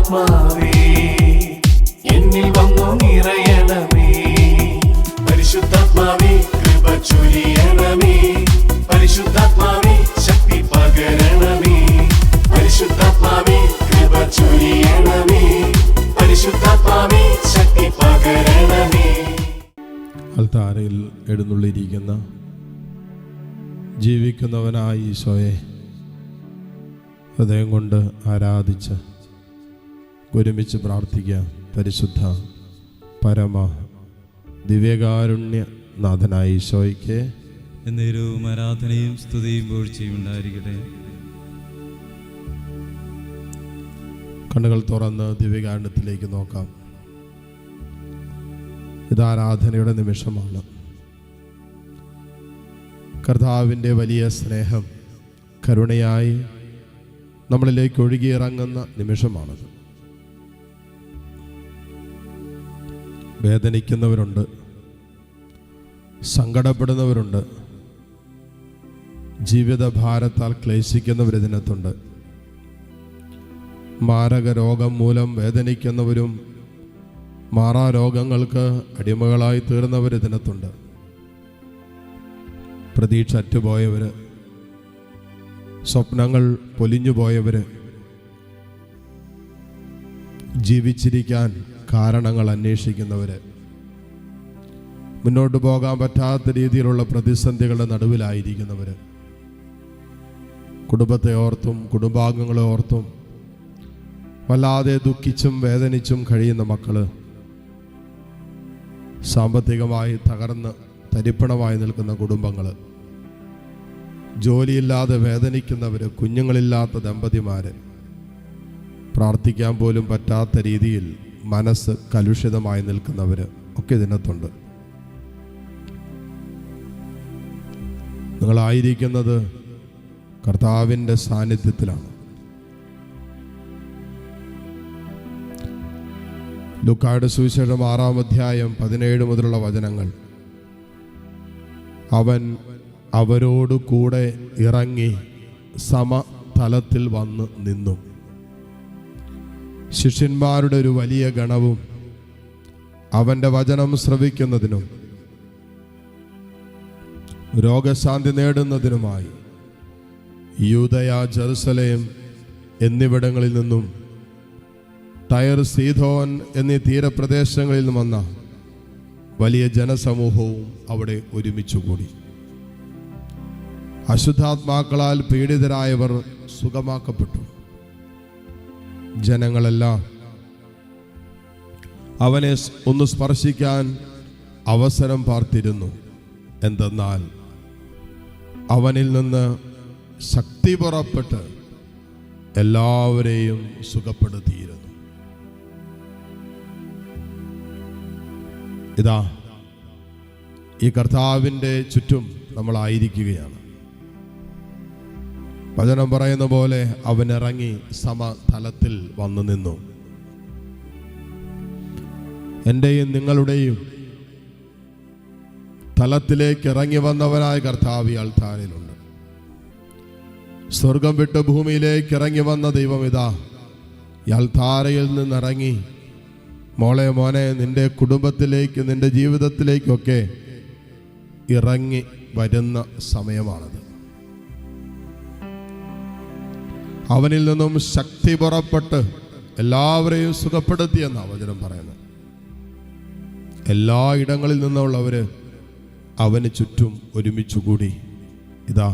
പരിശുദ്ധാത്മാവേ എന്നിൽ വന്നു നിറയണമേ. പരിശുദ്ധാത്മാവേ കൃപ ചൊരിയണമേ. പരിശുദ്ധാത്മാവേ ശക്തി പകരണമേ. പരിശുദ്ധാത്മാവേ കൃപ ചൊരിയണമേ. പരിശുദ്ധാത്മാവേ ശക്തി പകരണമേ. അൽത്താരയിൽ എഴുന്നള്ളിയിരിക്കുന്ന ജീവിക്കുന്നവനായ ഈശോയെ ഹൃദയം കൊണ്ട് ആരാധിച്ച് ഒരുമിച്ച് പ്രാർത്ഥിക്കുക. പരിശുദ്ധ പരമ ദിവ്യകാരുണ്യനാഥനായ ഈശോയ്ക്ക് എന്നേരവും ആരാധനയും സ്തുതിയും വീഴ്ചയും ഉണ്ടായിരിക്കട്ടെ. കണ്ണുകൾ തുറന്ന് ദിവ്യകാരുണ്യത്തിലേക്ക് നോക്കാം. ഇത് ആരാധനയുടെ നിമിഷമാണ്. കർത്താവിൻ്റെ വലിയ സ്നേഹം കരുണയായി നമ്മളിലേക്ക് ഒഴുകിയിറങ്ങുന്ന നിമിഷമാണത്. വേദനിക്കുന്നവരുണ്ട്, സങ്കടപ്പെടുന്നവരുണ്ട്, ജീവിതഭാരത്താൽ ക്ലേശിക്കുന്നവരിതിനകത്തുണ്ട്. മാരക രോഗം മൂലം വേദനിക്കുന്നവരും മാറാരോഗങ്ങൾക്ക് അടിമകളായി തീർന്നവരിതിനകത്തുണ്ട്. പ്രതീക്ഷ അറ്റുപോയവർ, സ്വപ്നങ്ങൾ പൊലിഞ്ഞുപോയവർ, ജീവിച്ചിരിക്കാൻ കാരണങ്ങൾ അന്വേഷിക്കുന്നവർ, മുന്നോട്ട് പോകാൻ പറ്റാത്ത രീതിയിലുള്ള പ്രതിസന്ധികളുടെ നടുവിലായിരിക്കുന്നവർ, കുടുംബത്തെ ഓർത്തും കുടുംബാംഗങ്ങളെ ഓർത്തും വല്ലാതെ ദുഃഖിച്ചും വേദനിച്ചും കഴിയുന്ന മക്കള്, സാമ്പത്തികമായി തകർന്ന് തരിപ്പണമായി നിൽക്കുന്ന കുടുംബങ്ങൾ, ജോലിയില്ലാതെ വേദനിക്കുന്നവർ, കുഞ്ഞുങ്ങളില്ലാത്ത ദമ്പതിമാർ, പ്രാർത്ഥിക്കാൻ പോലും പറ്റാത്ത രീതിയിൽ മനസ്സ് കലുഷിതമായി നിൽക്കുന്നവർ ഒക്കെ ഇതിനകത്തുണ്ട്. നിങ്ങളായിരിക്കുന്നത് കർത്താവിൻ്റെ സാന്നിധ്യത്തിലാണ്. ലൂക്കായുടെ സുവിശേഷം 6-ാം അധ്യായം 17 മുതലുള്ള വചനങ്ങൾ. അവൻ അവരോട് കൂടെ ഇറങ്ങി സമതലത്തിൽ വന്ന് നിന്നു. ശിഷ്യന്മാരുടെ ഒരു വലിയ ഗണവും അവൻ്റെ വചനം ശ്രവിക്കുന്നതിനും രോഗശാന്തി നേടുന്നതിനുമായി യൂദയ, ജെറുസലേം എന്നിവിടങ്ങളിൽ നിന്നും ടയർ, സീദോൻ എന്നീ തീരപ്രദേശങ്ങളിൽ നിന്നും വന്ന വലിയ ജനസമൂഹവും അവിടെ ഒരുമിച്ചുകൂടി. അശുദ്ധാത്മാക്കളാൽ പീഡിതരായവർ സുഖമാക്കപ്പെട്ടു. ജനങ്ങളെല്ലാം അവനെ ഒന്ന് സ്പർശിക്കാൻ അവസരം പാർത്തിരുന്നു. എന്തെന്നാൽ അവനിൽ നിന്ന് ശക്തി പുറപ്പെട്ട് എല്ലാവരെയും സുഖപ്പെടുത്തിയിരുന്നു. ഇതാ, ഈ കർത്താവിൻ്റെ ചുറ്റും നമ്മളായിരിക്കുകയാണ്. വചനം പറയുന്ന പോലെ അവൻ ഇറങ്ങി സമതലത്തിൽ വന്നു നിന്നു. എൻ്റെയും നിങ്ങളുടെയും തലത്തിലേക്ക് ഇറങ്ങി വന്നവനായ കർത്താവ് ഈ അൾത്താരയിലുണ്ട്. സ്വർഗം വിട്ട് ഭൂമിയിലേക്ക് ഇറങ്ങി വന്ന ദൈവം ഇതാ ഈ അൾത്താരയിൽ നിന്നിറങ്ങി മോനെ നിന്റെ കുടുംബത്തിലേക്ക്, നിന്റെ ജീവിതത്തിലേക്കൊക്കെ ഇറങ്ങി വരുന്ന സമയമാണത്. അവനിൽ നിന്നും ശക്തി പുറപ്പെട്ട് എല്ലാവരെയും സുഖപ്പെടുത്തിയെന്ന വചനം പറയുന്നത്. എല്ലാ ഇടങ്ങളിൽ നിന്നുള്ളവര് അവന് ചുറ്റും ഒരുമിച്ചുകൂടി. ഇതാ,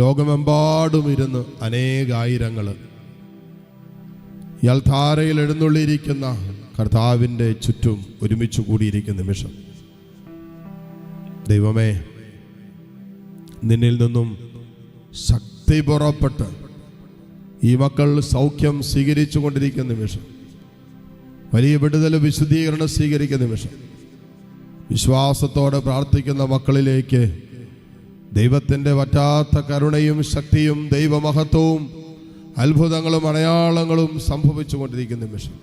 ലോകമെമ്പാടും ഇരുന്ന് അനേകായിരങ്ങൾ ഇയാൾ ധാരയിൽ എഴുന്നള്ളിയിരിക്കുന്ന കർത്താവിൻ്റെ ചുറ്റും ഒരുമിച്ച് കൂടിയിരിക്കുന്ന നിമിഷം. ദൈവമേ, നിന്നിൽ നിന്നും ശക്തി പുറപ്പെട്ട് ഈ മക്കൾ സൗഖ്യം സ്വീകരിച്ചു കൊണ്ടിരിക്കുന്ന നിമിഷം, വലിയ വിടുതൽ, വിശുദ്ധീകരണം സ്വീകരിക്കുന്ന നിമിഷം, വിശ്വാസത്തോടെ പ്രാർത്ഥിക്കുന്ന മക്കളിലേക്ക് ദൈവത്തിൻ്റെ വറ്റാത്ത കരുണയും ശക്തിയും ദൈവമഹത്വവും അത്ഭുതങ്ങളും അടയാളങ്ങളും സംഭവിച്ചു കൊണ്ടിരിക്കുന്ന നിമിഷം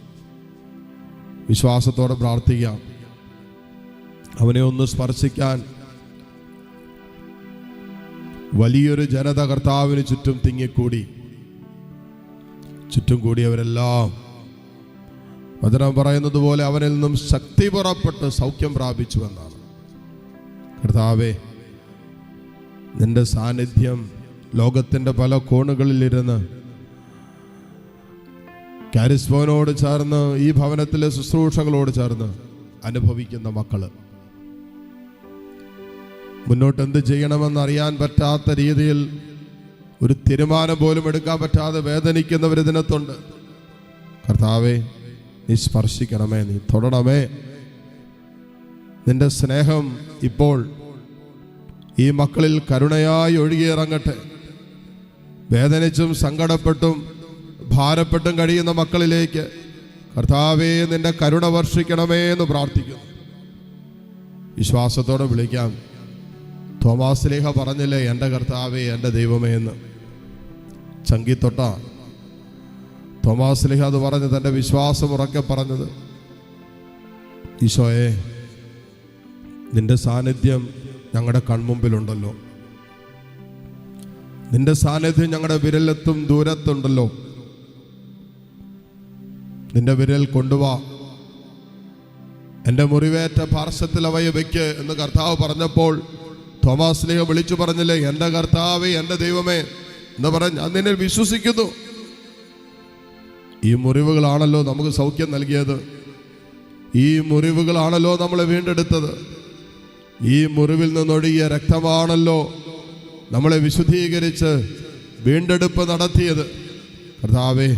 വിശ്വാസത്തോടെ പ്രാർത്ഥിക്കാം. അവനെ ഒന്ന് സ്പർശിക്കാൻ വലിയൊരു ജനത കർത്താവിന് ചുറ്റും തിങ്ങിക്കൂടി. ചുറ്റും കൂടിയവരെല്ലാം വചനം പറയുന്നത് പോലെ അവനിൽ നിന്നും ശക്തി പുറപ്പെട്ട് സൗഖ്യം പ്രാപിച്ചു എന്നാണ്. കർത്താവേ, നിന്റെ സാന്നിധ്യം ലോകത്തിൻ്റെ പല കോണുകളിലിരുന്ന് കാരിസ്മോനോട് ചേർന്ന് ഈ ഭവനത്തിലെ ശുശ്രൂഷകളോട് ചേർന്ന് അനുഭവിക്കുന്ന മക്കള് മുന്നോട്ട് എന്ത് ചെയ്യണമെന്ന് അറിയാൻ പറ്റാത്ത രീതിയിൽ ഒരു തീരുമാനം പോലും എടുക്കാൻ പറ്റാതെ വേദനിക്കുന്നവർ ഇതിനകത്തുണ്ട്. കർത്താവേ, നീ സ്പർശിക്കണമേ, നീ തൊടണമേ. നിന്റെ സ്നേഹം ഇപ്പോൾ ഈ മക്കളിൽ കരുണയായി ഒഴുകിയിറങ്ങട്ടെ. വേദനിച്ചും സങ്കടപ്പെട്ടും ഭാരപ്പെട്ടും കഴിയുന്ന മക്കളിലേക്ക് കർത്താവേ, നിന്റെ കരുണ വർഷിക്കണമേ എന്ന് പ്രാർത്ഥിക്കുന്നു. വിശ്വാസത്തോടെ വിളിക്കാം. തോമാസ് ശ്ലീഹ പറഞ്ഞില്ലേ, എൻ്റെ കർത്താവേ, എൻ്റെ ദൈവമേ എന്ന്. ചങ്കിത്തൊട്ട തോമാസ് ശ്ലീഹ അത് പറഞ്ഞ് തൻ്റെ വിശ്വാസം ഉറക്കെ പറഞ്ഞത്, ഈശോയെ, നിന്റെ സാന്നിധ്യം ഞങ്ങളുടെ കൺമുമ്പിലുണ്ടല്ലോ, നിന്റെ സാന്നിധ്യം ഞങ്ങളുടെ വിരലെത്തും ദൂരത്തുണ്ടല്ലോ, നിന്റെ വിരൽ കൊണ്ടുവാ, എൻ്റെ മുറിവേറ്റ പാർശ്വത്തിൽ അവയെ വെക്ക് എന്ന് കർത്താവ് പറഞ്ഞപ്പോൾ തോമാസ് ശ്ലീഹ വിളിച്ചു പറഞ്ഞില്ലേ, എൻ്റെ കർത്താവേ, എൻ്റെ ദൈവമേ എന്ന് പറഞ്ഞ് ഞാൻ നിന്നെ വിശ്വസിക്കുന്നു. ഈ മുറിവുകളാണല്ലോ നമുക്ക് സൗഖ്യം നൽകിയത്. ഈ മുറിവുകളാണല്ലോ നമ്മളെ വീണ്ടെടുത്തത്. ഈ മുറിവിൽ നിന്നൊഴുകിയ രക്തമാണല്ലോ നമ്മളെ വിശുദ്ധീകരിച്ച് വീണ്ടെടുപ്പ് നടത്തിയത്. കർത്താവേ,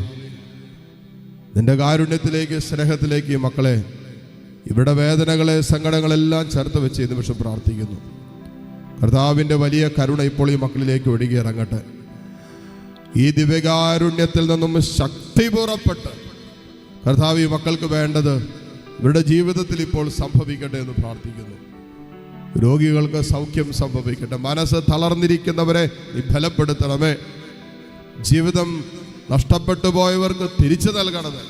നിന്റെ കാരുണ്യത്തിലേക്ക്, സ്നേഹത്തിലേക്ക് ഈ മക്കളെ, ഇവിടെ വേദനകളെ, സങ്കടങ്ങളെല്ലാം ചേർത്ത് വെച്ച് ഈ നിമിഷം പ്രാർത്ഥിക്കുന്നു. കർത്താവിൻ്റെ വലിയ കരുണ ഇപ്പോൾ ഈ മക്കളിലേക്ക് ഒഴുകി ഇറങ്ങട്ടെ. ഈ ദിവ്യകാരുണ്യത്തിൽ നിന്നും ശക്തി പുറപ്പെട്ട് കർത്താവ് ഈ മക്കൾക്ക് വേണ്ടത് ഇവരുടെ ജീവിതത്തിൽ ഇപ്പോൾ സംഭവിക്കട്ടെ എന്ന് പ്രാർത്ഥിക്കുന്നു. രോഗികൾക്ക് സൗഖ്യം സംഭവിക്കട്ടെ. മനസ്സ് തളർന്നിരിക്കുന്നവരെ നീ ബലപ്പെടുത്തണമേ. ജീവിതം നഷ്ടപ്പെട്ടു പോയവർക്ക് തിരിച്ചു നൽകണമേ.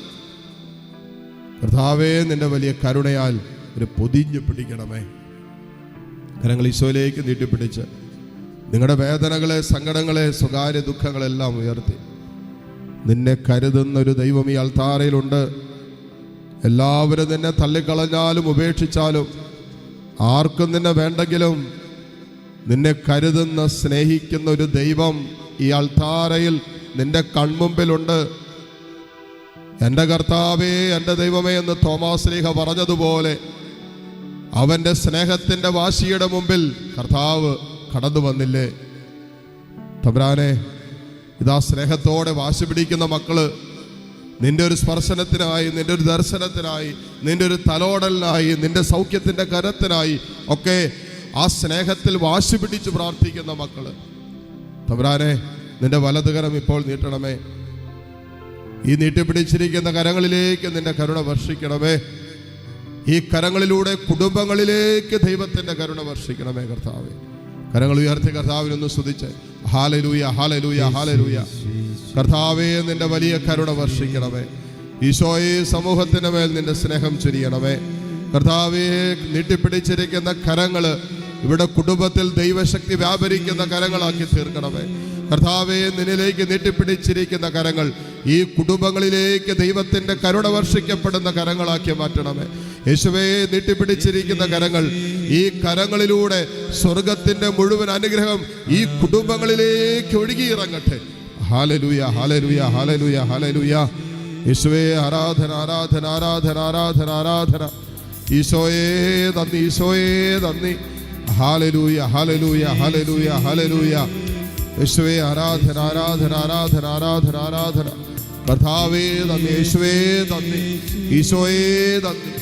കർത്താവേ, നിന്റെ വലിയ കരുണയാൽ ഒരു പൊതിഞ്ഞു പിടിക്കണമേ. കരങ്ങൾ ഈശോയിലേക്ക് നീട്ടിപ്പിടിച്ച് നിങ്ങളുടെ വേദനകളെ, സങ്കടങ്ങളെ, സ്വകാര്യ ദുഃഖങ്ങളെല്ലാം ഉയർത്തി നിന്നെ കരുതുന്നൊരു ദൈവം ഈ അൾത്താരയിലുണ്ട്. എല്ലാവരും നിന്നെ തള്ളിക്കളഞ്ഞാലും ഉപേക്ഷിച്ചാലും, ആർക്കും നിന്നെ വേണ്ടെങ്കിലും, നിന്നെ കരുതുന്ന, സ്നേഹിക്കുന്ന ഒരു ദൈവം ഈ അൾത്താരയിൽ നിന്റെ കൺമുമ്പിലുണ്ട്. എൻ്റെ കർത്താവേ, എൻ്റെ ദൈവമേ എന്ന് തോമാസ് ശ്ലീഹ പറഞ്ഞതുപോലെ അവൻ്റെ സ്നേഹത്തിൻ്റെ വാശിയുടെ മുമ്പിൽ കർത്താവ് കടന്നു വന്നില്ലേ? തമ്പുരാനെ, ഇതാ സ്നേഹത്തോടെ വാശി പിടിക്കുന്ന മക്കള് നിന്റെ ഒരു സ്പർശനത്തിനായി, നിന്റെ ഒരു ദർശനത്തിനായി, നിന്റെ ഒരു തലോടലിനായി, നിന്റെ സൗഖ്യത്തിൻ്റെ കരത്തിനായി ഒക്കെ ആ സ്നേഹത്തിൽ വാശി പിടിച്ച് പ്രാർത്ഥിക്കുന്ന മക്കള്, തമ്പുരാനെ, നിന്റെ വലതുകരം ഇപ്പോൾ നീട്ടണമേ. ഈ നീട്ടിപ്പിടിച്ചിരിക്കുന്ന കരങ്ങളിലേക്ക് നിന്റെ കരുണ വർഷിക്കണമേ. ഈ കരങ്ങളിലൂടെ കുടുംബങ്ങളിലേക്ക് ദൈവത്തിൻ്റെ കരുണ വർഷിക്കണമേ. കർത്താവേ, കരങ്ങൾ ഉയർത്തി കർത്താവിനൊന്ന് സ്തുതിച്ച് ഹല്ലേലൂയ, ഹല്ലേലൂയ, ഹല്ലേലൂയ. കർത്താവേ, നിന്റെ വലിയ കരുണ വർഷിക്കണമേ. ഈശോയെ, സമൂഹത്തിന് മേൽ നിന്റെ സ്നേഹം ചൊരിയണമേ. കർത്താവേ, നീട്ടിപ്പിടിച്ചിരിക്കുന്ന കരങ്ങൾ ഇവിടെ കുടുംബത്തിൽ ദൈവശക്തി വ്യാപരിക്കുന്ന കരങ്ങളാക്കി തീർക്കണമേ. കർത്താവേ, നിന്നിലേക്ക് നീട്ടിപ്പിടിച്ചിരിക്കുന്ന കരങ്ങൾ ഈ കുടുംബങ്ങളിലേക്ക് ദൈവത്തിൻ്റെ കരുണ വർഷിക്കപ്പെടുന്ന കരങ്ങളാക്കി മാറ്റണമേ. യേശുവേ, നീട്ടിപ്പിടിച്ചിരിക്കുന്ന കരങ്ങൾ, ഈ കരങ്ങളിലൂടെ സ്വർഗത്തിൻ്റെ മുഴുവൻ അനുഗ്രഹം ഈ കുടുംബങ്ങളിലേക്ക് ഒഴുകിയിറങ്ങട്ടെ. Hallelujah, hallelujah, hallelujah, hallelujah. യേശുവേ, ആരാധന, ആരാധന, ആരാധന, ആരാധന, ആരാധന. ഈശോയേ നന്ദി, ഈശോയേ നന്ദി. Hallelujah, hallelujah, hallelujah, hallelujah. യേശുവേ, ആരാധന, ആരാധന, ആരാധന, ആരാധന, ആരാധന. കർത്താവേ നന്ദി, യേശുവേ നന്ദി, ഈശോയേ നന്ദി.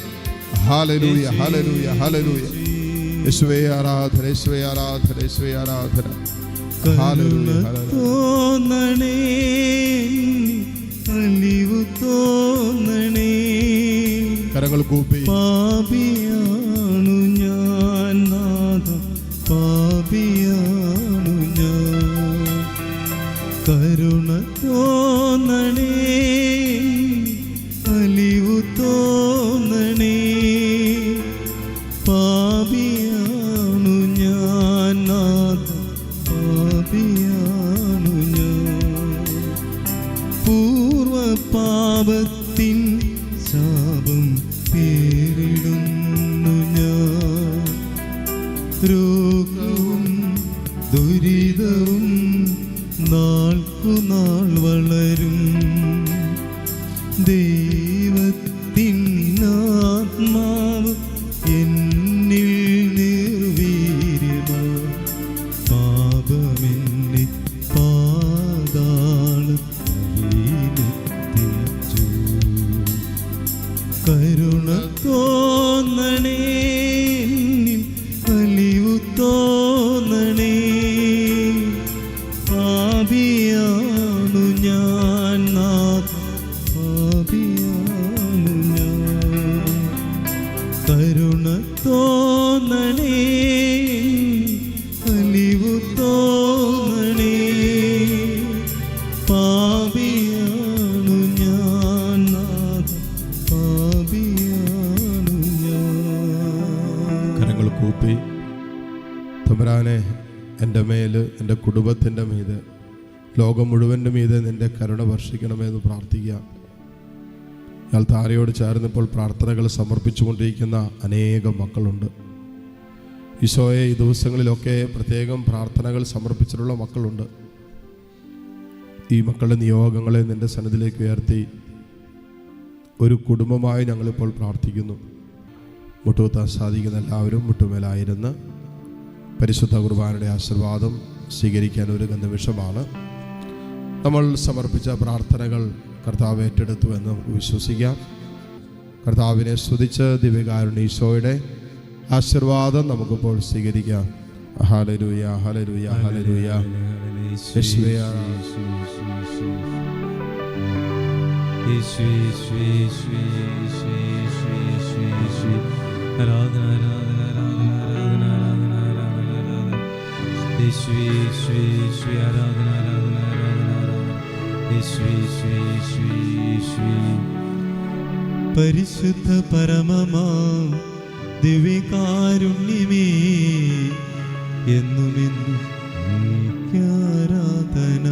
Hallelujah, hallelujah, hallelujah. യേശുവേ ആരാധന, യേശുവേ ആരാധന, യേശുവേ ആരാധന. Hallelujah, hallelujah. കരങ്ങൾ കൂപ്പി. പാപിയാണു ഞാൻ നാഥ, പാപിയാണു ഞാൻ, കരുണ തോന്നണേ, അലിവു തോന്നണേ. പാപിയാണു ഞാൻ നാഥ, പാപിയാണു ഞാൻ, പൂർവ പാപത്തിൻ ശാപം പേരിടുന്നു ഞാൻ. രോഗവും ദുരിതവും നാൾക്കുനാൾ വളരും. ദൈവത്തിൻ ആത്മാവ് എന്നിൽ നിർവീര്യമായി പാപമെന്നെ പാതാളത്തിലെത്തിച്ചു. കരുണ തോന്നണേ, എന്നിൽ അലിവു തോന്നണേ. പാപിയാണു ഞാൻ നാഥ, പാപിയാണു ഞാൻ. കരുണ തോന്നണേ, അലിവു തോന്നണേ. പാപിയാണു ഞാൻ നാഥ, പാപിയാണു ഞാൻ. കരങ്ങൾ കൂപ്പി തമ്പുരാനെ, എൻ്റെ മേൽ, എൻ്റെ കുടുംബത്തിൻ്റെ മീതെ, ലോകം മുഴുവൻ്റെ മീതെ നിൻ്റെ കരുണ വർഷിക്കണമെന്ന് പ്രാർത്ഥിക്കാം. ഇയാൾ താരയോട് ചേർന്നിപ്പോൾ പ്രാർത്ഥനകൾ സമർപ്പിച്ചുകൊണ്ടിരിക്കുന്ന അനേകം മക്കളുണ്ട്. ഈശോയെ, ഈ ദിവസങ്ങളിലൊക്കെ പ്രത്യേകം പ്രാർത്ഥനകൾ സമർപ്പിച്ചിട്ടുള്ള മക്കളുണ്ട്. ഈ മക്കളുടെ നിയോഗങ്ങളെ നിൻ്റെ സന്നിധിയിലേക്ക് ഉയർത്തി ഒരു കുടുംബമായി ഞങ്ങളിപ്പോൾ പ്രാർത്ഥിക്കുന്നു. മുട്ടുകുത്താൻ സാധിക്കുന്ന എല്ലാവരും മുട്ടുമേലായിരുന്ന് പരിശുദ്ധ കുർബാനയുടെ ആശീർവാദം സ്വീകരിക്കാൻ ഒരുങ്ങുന്ന നിമിഷമാണ്. നമ്മൾ സമർപ്പിച്ച പ്രാർത്ഥനകൾ കർത്താവ് ഏറ്റെടുത്തു എന്ന് നമുക്ക് വിശ്വസിക്കാം. കർത്താവിനെ സ്തുതിച്ച് ദിവ്യകാരുണ്യ ഈശോയുടെ ആശീർവാദം നമുക്കിപ്പോൾ സ്വീകരിക്കാം. Hallelujah, hallelujah, hallelujah. യേശുവേ ആരാധന, ആരാധന, ആരാധന, ആരാധന, ആരാധന. യേശുവേ, യേശുവേ, യേശുവേ, ആരാധന, ആരാധന, ആരാധന, ആരാധന. യേശുവേ, യേശുവേ, യേശുവേ, യേശുവേ. പരിശുദ്ധ പരമമാം ദിവ്യകാരുണ്യമേ, എന്നുമെന്നും ആരാധന,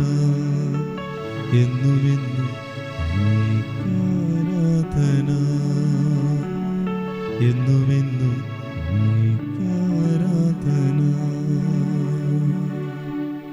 എന്നുമെന്നും ആരാധന, എന്നുമെന്നും